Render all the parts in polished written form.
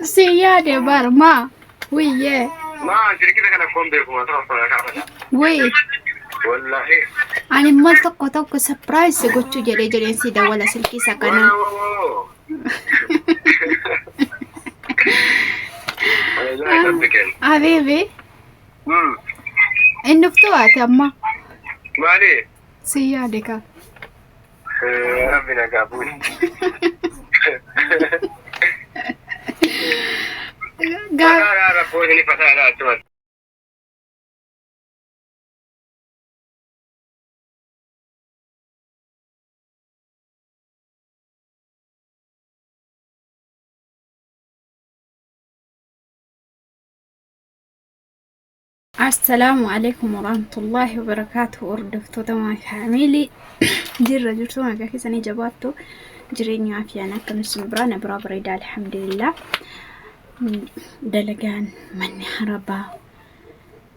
سيادة برما ويا ما شركتك أنا أكون بيكم أترفع كعبنا وي والله أنا ما توقع سبرايز قلت جري جري سيدا ولا سلكي سكنا لا يصدق حبيبي إنه فتوات أما مالي سيادك ربنا قابوني لا رفوزني فتاة لا السلام عليكم ورحمة الله وبركاته. وردفتو تمام فاميلي جرى جرتو ما كيساني جباتو جريني عافيانا كمسم برانا بريدا الحمد لله. دلقان من هربا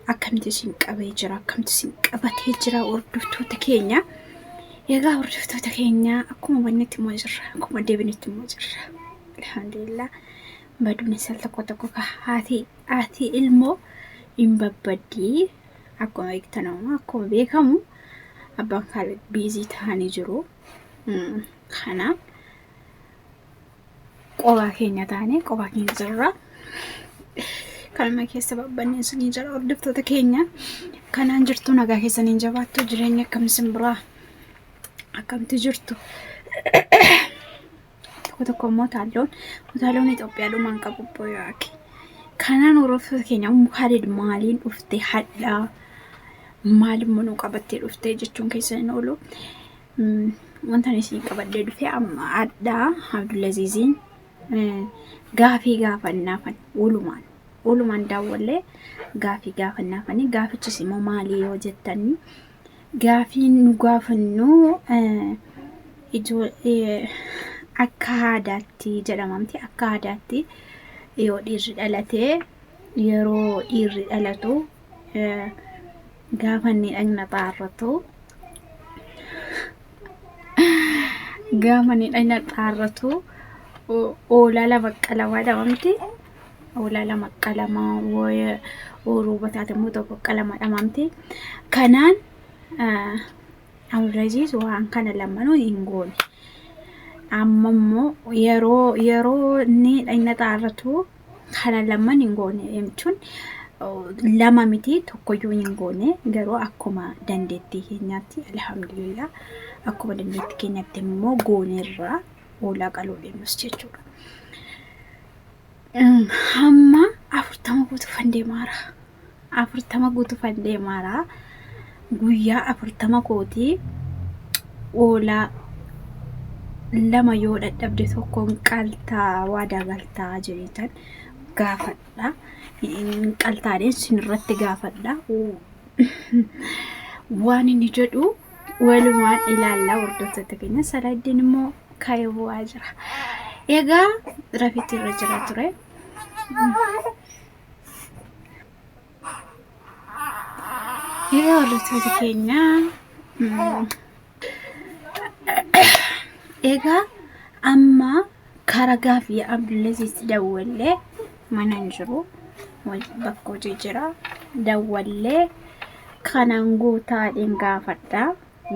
أكمتي سنقبة جرا أكمتي سنقبة هجرا وردفتو تكينيا يغا وردفتو تكينيا أكوما بنيتي موجرة أكوما ديبنيتي موجرة الحمد لله. بدوني سالتكو تكوكا هاتي ilmo imbabadi akkuma beektanuma akkuma beekamu abbaan Khalid biizii ta'anii jiru. Kana qophaa keenya taane qophaa keenya jirra. Kalma keessa babbanne sunii jira hordoftoota keenya. Kanaan jirtu nagaa keessaniin jabaattu jireenya akkamisin biraa akkamti jirtu. Tokko mootaaloon Itoophiyaadhumaan qabu boyaaki. Kanaan hordoftoota keenya Khalid maaliin dhufte hadhaa maaliin manuu qabattee dhufte jechuun keessan oolu wanta isin qabaddee dhufe amma hadhaa Abdulaziziin gaafii gaafannaafan walumaan daawwallee gaafii gaafannaafanii gaafichis immoo maalii yoo jettanii gaafii nu gaafannu akka aadaatti jedhamamti. Akka aadaatti yoo dhiirri dhalatee yeroo dhiirri dhalatu gaafanni dhagna xaarratu oolaa lama qalamaa dhamamti. Oolaa lama qalamaa ooruu bataatamuu tokko qalama dhamamti. Kanaan Abdulaziz waan kana lamanuu hin goone. Amma immoo yeroo inni dhagna xaarratu kana laman hin goone jechuun lama miti tokkoyyuu hin goone. Garuu akkuma dandeettii keenyaatti alhamdulillah akkuma dandeettii keenyaatti immoo gooneerraa oolaa qaluu deemus jechuudha. Hamma 40 guutuufan deemaara. Guyyaa 40 kootii oolaa lama yoo dadhabde tokkoon qaltaa waadaa galtaa jiritan gaafadha. Qaltaadheen sinirratti gaafadha. Waan inni jedhu walumaan ilaallaa hordoftoota keenya. Salaaddiin immoo kaayee bu'aa jira. Egaa rafiitti irra jira ture. Egaa hordoftoota keenya egaa amma karaa gaafii Abdulaziz dawwallee mana hin jiru bakka hojii jira. Dawwallee kanaan guutaadhaan gaafadha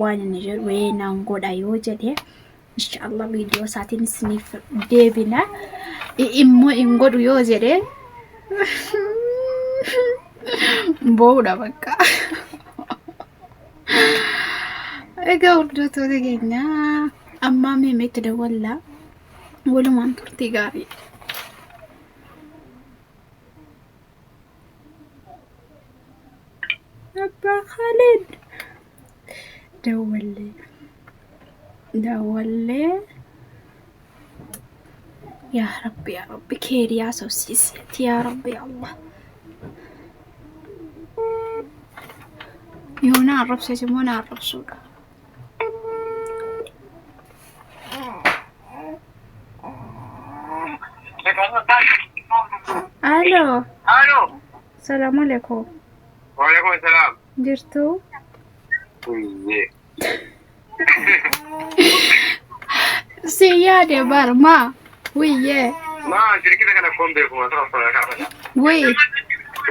waan inni jedhu weenaan godha yoo jedhe inshallah viidiyoo isaatiin isiniif deebina. Immoo hin godhu yoo jedhe boodha bakka. Egaa hordoftoota keenya amma meemetti dawwallaa walumaan turtii gaarii. Abbaa Khalid dawwallee yaa rabbi keeriyaa sobsiiseeti yaa rabbi Allah. Yoo na arrabsees immoo na arrabsuudha. Allo. Salaam alaikum. Waalaikum salam. Jirtu? Siyaade barma. Wiyye. ما شركتك أنا أقوم بكم أتوقع لك أبدا Wait.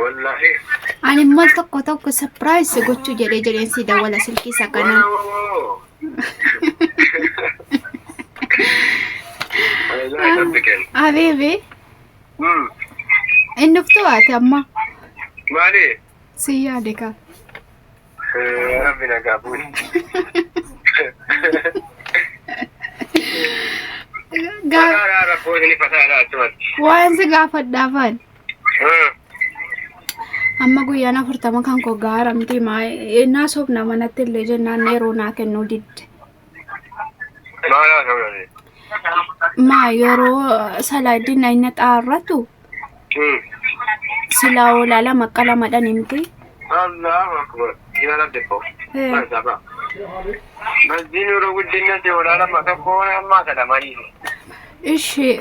والله Ani mal tokko surprise gochuu jedhee si dawwala silkii isa kanaan. لا يصدقين Habiibi, inni dhuftu ati amma مالي si yaade ka. ربنا قابوني لا ربوني فتاة أتمت Waan si gaafadhaafan. Amma guyyaan 40 kan koo gaaramti naa sobna manatti illee jennaan yeroo naa kennuu didde. لا لا سوري Yeroo salaadiin inni xaarratu silaa olaala maqalamadhaan himti. الله أكبر إلى ربكم ما سبب مسجين ورود الناس ولا لما تكون ما سلامني Ishi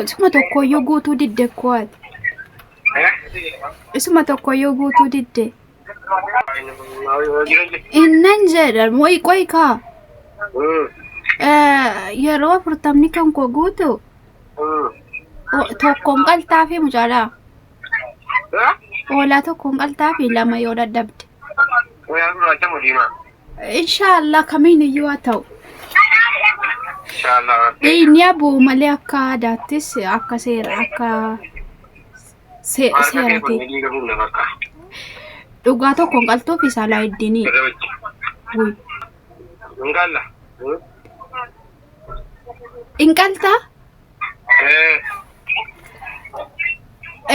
isuma tokkoyyuu guutuu didde kuwaat. Isuma tokkoyyuu guutuu didde. Innan jedhan qoy kaa. Yeroo 40 kan koo guutu tokkoon qaltaa fi mucaalaa. Oolaa tokkoon qaltaa fi lama yoo dadhabde. Inshaallah kamiin iyyuu haa ta'u. Inni abuu malee akka aadaattis akka seerati. Dhugaa tokkoon qaltuuf isaa laa iddinii. Inqaltaa?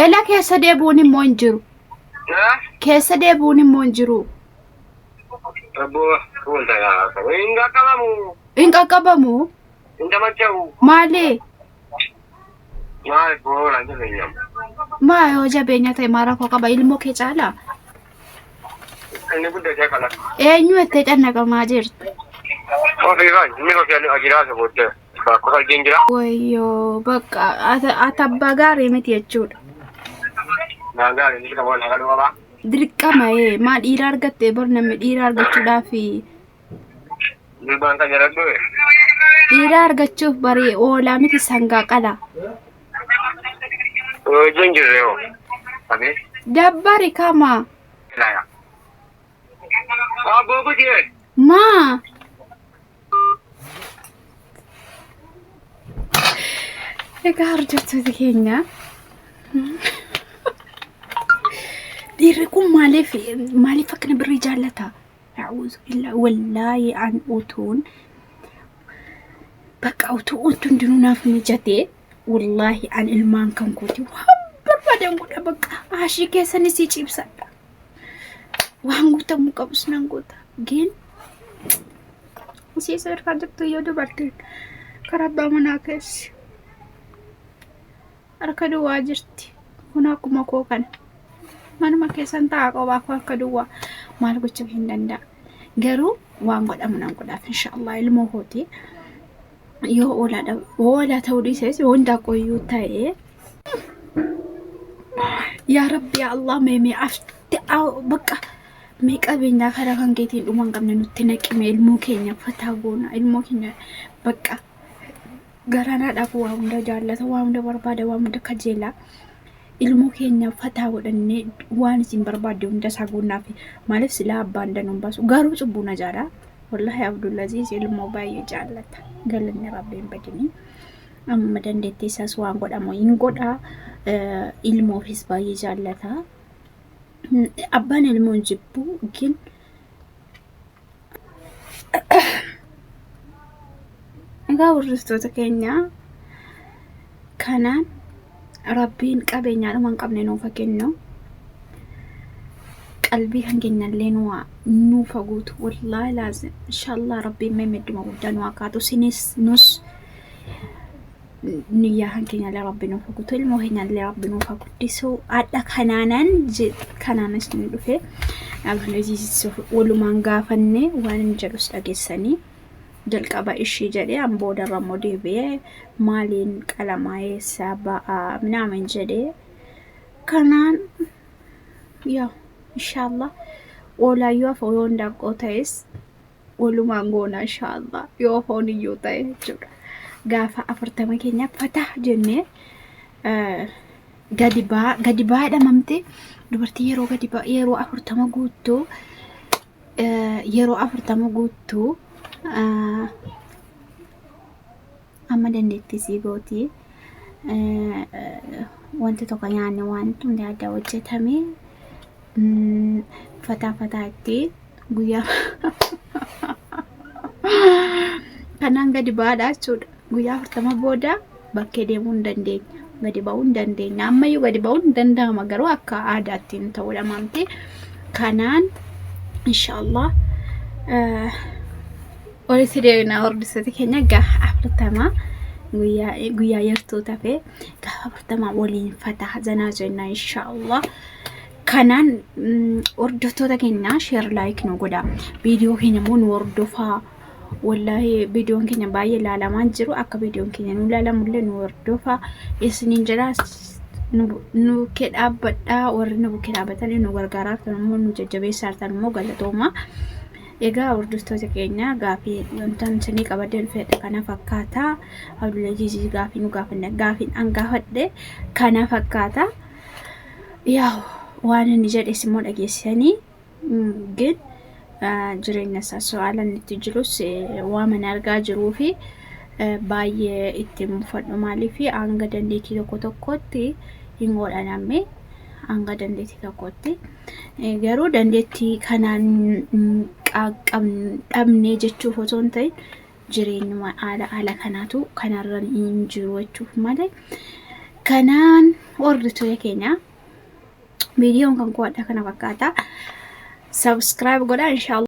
Ela keessa deebuun immoo hin jiru. Keessa deebuun immoo hin jiru. Hin qaqqabamu? Maali? Maa yoo jabeenya ta'e maara koo qaba ilmoo kee caalaa? Eenyu itti cannaqamaa jirtu? Wayyoo bakka ati abbaa gaarii miti jechuudha. Dirqama maal dhiira argatte bar namni dhiira argachuudhaaf dhiira argachuuf barii oolaa miti sangaa qala. Dabbari kama. Maa. Egaa hordoftoota keenya dhiirri kun maaliif akkana birrii jaallata? Wallaahi an utuun bakka utuun hundinuu naaf mijatee wallaahi an ilmaan kan kooti waan barbaadan godha bakka ashii keessani si cibsadha. Waan guutamuu qabus nan goota. Gin isii sadarkaa jirtu yoo dubartiin karaa abbaa manaa keessi. Harka duwwaa jirti. Kun akkuma koo kana. Manuma keessan ta'a qobaa koo harka duwwaa maal gochuuf hin danda'a. Garuu waan godhamu nan godhaaf inshaallah ilmoo kooti. Yoo oolaa ta'uu dhiises hunda qoyyuu ta'ee. Yaa Rabbi yaa Allah mee afti bakka mee qabeenyaa karaa kan keetiin dhumaan qabne nutti naqime ilmoo keenya fataa goona ilmoo keenya bakka. Garanaadhaaf waa hunda jaallata waa hunda barbaada waa hunda kajeela ilmoo keenya fataa godhannee waan isin barbaadde hunda isaa goonaaf maaliif silaa abbaan danuun baasu garuu cubbuu na jaala wallahi Abdullaziz ilmoo baay'ee jaallata galanni rabbiin badini amma dandeettii isaas waan godhamu hin godha ilmoofis baay'ee jaallata abbaan ilmoon jibbu gin egaa hordoftoota keenya kanaan rabbiin qabeenyaadhuma hin qabne nuuf kennu qalbii kan keenyallee nuuf guutu wallaahi laazim inshaallah rabbiin meemedduma guddaa nu akaatu sinis nus niyyaa kan keenyallee rabbi nuuf guutu ilmoo keenyallee rabbi nuuf guddisu adda kanaanis nu dhufe Abdullaziz walumaan gaafanne waan hin jedhus dhageessanii jalqaba ishii jedhee an boodarra immoo deebi'ee maaliin qalamaa eessaa ba'aa minaamin jedhee kanaan yaa inshaallah oolaayyuu afoo yoo ndaqqoo ta'es walumaan goona inshaallah yoo afoon iyyuu ta'e jechuudha gaafa 40 keenya fataa jennee gadi baadhamamte dubartii yeroo yeroo 40 guutuu yeroo 40 guutuu amma dandeettii sii gootii wanti tokko nyaanne wanti hundi adda hojjetame fataa itti guyyaa kanaan gadi baadhaa jechuudha. Guyyaa 40 booda bakkee deemuu hin dandeenya. Gadi ba'uu hin dandeenya. Ammayyuu gadi ba'uu hin danda'ama garuu akka aadaattiin ta'uu dhamamte. Kanaan inshallah walitti deebinaa hordoftoota keenya gaafa 40 guyyaa yartuu tafe gaafa 40 waliin fataa zanaa jenna inshallah. Kanaan hordoftoota keenya share like nu godha. Viidiyoo keenya immoo nu hordofaa. Wallahi viidiyoon keenya baay'ee ilaalamaa jiru. Akka viidiyoon keenya nu ilaalamullee nu hordofaa. Isiniin jedha nu kedhaabadhaa warri nu kedhaabatanii nu gargaaraa kan immoo nu jajjabeessaa ta'an immoo galatooma. Egaa hordoftoota keenya gaafii wantan isinii qabadee dhufedha kana fakkaata. Abdullahi gaafii nu gaafanne gaafiin an gaafadhe kana fakkaata. Yaa waan inni jedhes immoo dhageessanii gid jireenya isaa so'aalan itti jirus waan argaa jiruu fi baay'ee itti mufadhu maaliif hanga dandeettii tokkotti hin godhaname hanga dandeettii tokkotti garuu dandeettii kanaan dhabnee jechuuf osoo hin ta'in jireenyuma haala kanaatu kanarra hin jiru jechuuf malee kanaan hordoftoota keenya viidiyoon kan qoodha kana fakkaata subscribe godhaa inshallah.